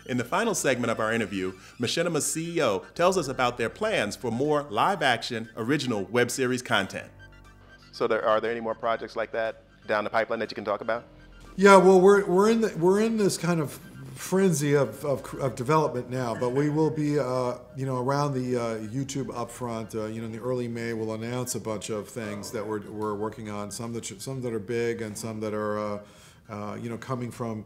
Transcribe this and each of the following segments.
In the final segment of our interview, Machinima's CEO tells us about their plans for more live-action, original web series content. So are there any more projects like that down the pipeline that you can talk about? Yeah, well, we're in this kind of frenzy of development now, but we will be around the YouTube upfront. In the early May, we'll announce a bunch of things that we're working on. Some that are big, and some that are coming from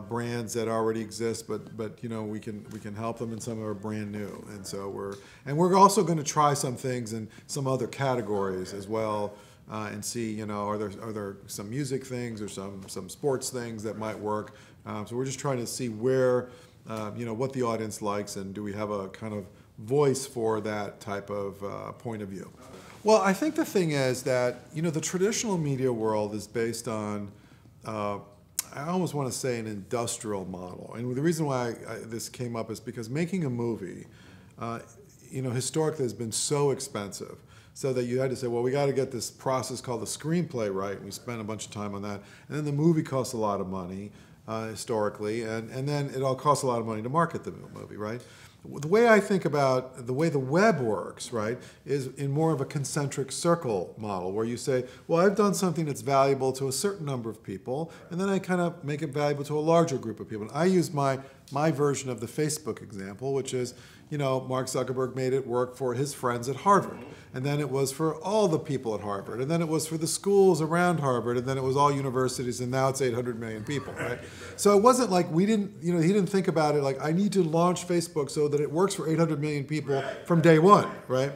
brands that already exist, but we can help them, and some are brand new. And so we're also going to try some things in some other categories as well. And see, are there some music things or some sports things that might work? So we're just trying to see where, what the audience likes, and do we have a kind of voice for that type of point of view? Well, I think the thing is that, the traditional media world is based on, I almost want to say, an industrial model. And the reason why this came up is because making a movie, historically has been so expensive. So that you had to say, well, we got to get this process called the screenplay right, and we spent a bunch of time on that. And then the movie costs a lot of money, historically, and then it all costs a lot of money to market the movie, right? The way I think about the way the web works, right, is in more of a concentric circle model, where you say, well, I've done something that's valuable to a certain number of people, and then I kind of make it valuable to a larger group of people. And I use my version of the Facebook example, which is, Mark Zuckerberg made it work for his friends at Harvard. And then it was for all the people at Harvard. And then it was for the schools around Harvard. And then it was all universities. And now it's 800 million people, right? So it wasn't like he didn't think about it like, I need to launch Facebook so that it works for 800 million people from day one, right?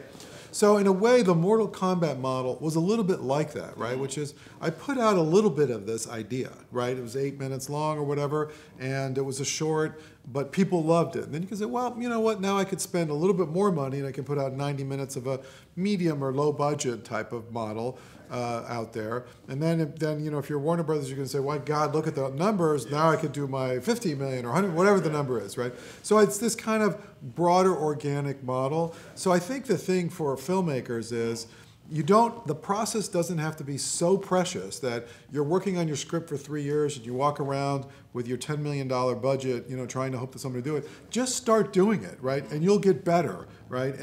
So in a way, the Mortal Kombat model was a little bit like that, right? Which is, I put out a little bit of this idea, right? It was 8 minutes long or whatever, and it was a short, but people loved it. And then you can say, well, you know what? Now I could spend a little bit more money, and I can put out 90 minutes of a medium or low budget type of model out there. And then if you're Warner Brothers, you're going to say, well, God, look at the numbers. Now I could do my 50 million or 100, whatever the number is, right? So it's this kind of broader organic model. So I think the thing for filmmakers is, the process doesn't have to be so precious that you're working on your script for 3 years and you walk around with your $10 million budget, trying to hope that somebody will do it. Just start doing it, right? And you'll get better, right?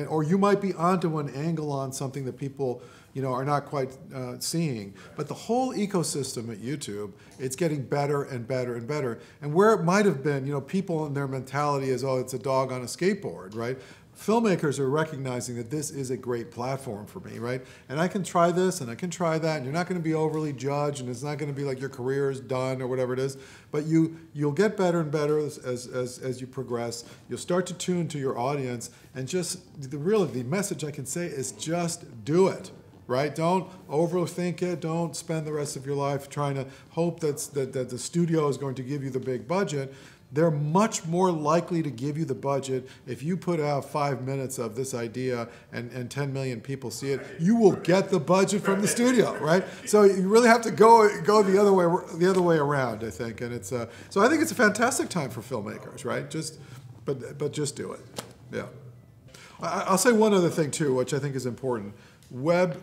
Or you might be onto an angle on something that people, are not quite seeing. But the whole ecosystem at YouTube, it's getting better and better and better. And where it might have been, people in their mentality is, oh, it's a dog on a skateboard, right? Filmmakers are recognizing that this is a great platform for me, right? And I can try this and I can try that, and you're not going to be overly judged, and it's not going to be like your career is done or whatever it is. But you'll get better and better as you progress. You'll start to tune to your audience, and just the message I can say is just do it. Right? Don't overthink it. Don't spend the rest of your life trying to hope that the studio is going to give you the big budget. They're much more likely to give you the budget if you put out 5 minutes of this idea and 10 million people see it. You will get the budget from the studio, right? So you really have to go the other way around, I think. And it's so I think it's a fantastic time for filmmakers, right? But just do it. Yeah. I'll say one other thing too, which I think is important. Not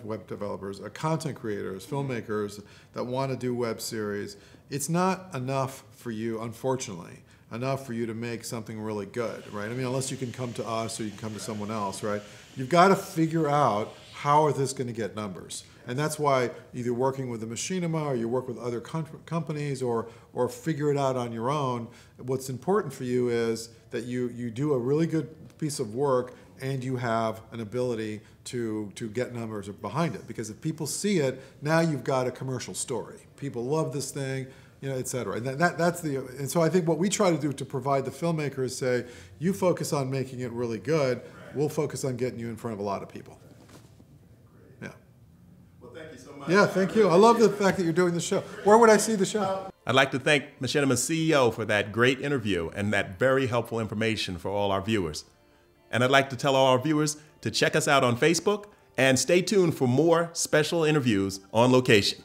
web developers, content creators, filmmakers that want to do web series, it's not enough for you, unfortunately, enough for you to make something really good, right? I mean, unless you can come to us or you can come to someone else, right? You've got to figure out how is this going to get numbers. And that's why either working with the Machinima or you work with other companies or figure it out on your own. What's important for you is that you do a really good piece of work and you have an ability to get numbers behind it. Because if people see it, now you've got a commercial story. People love this thing, et cetera. And so I think what we try to do to provide the filmmaker is say, you focus on making it really good, we'll focus on getting you in front of a lot of people. Yeah. Well, thank you so much. Yeah, thank you. I love the fact that you're doing the show. Where would I see the show? I'd like to thank Machinima's CEO for that great interview and that very helpful information for all our viewers. And I'd like to tell all our viewers to check us out on Facebook and stay tuned for more special interviews on location.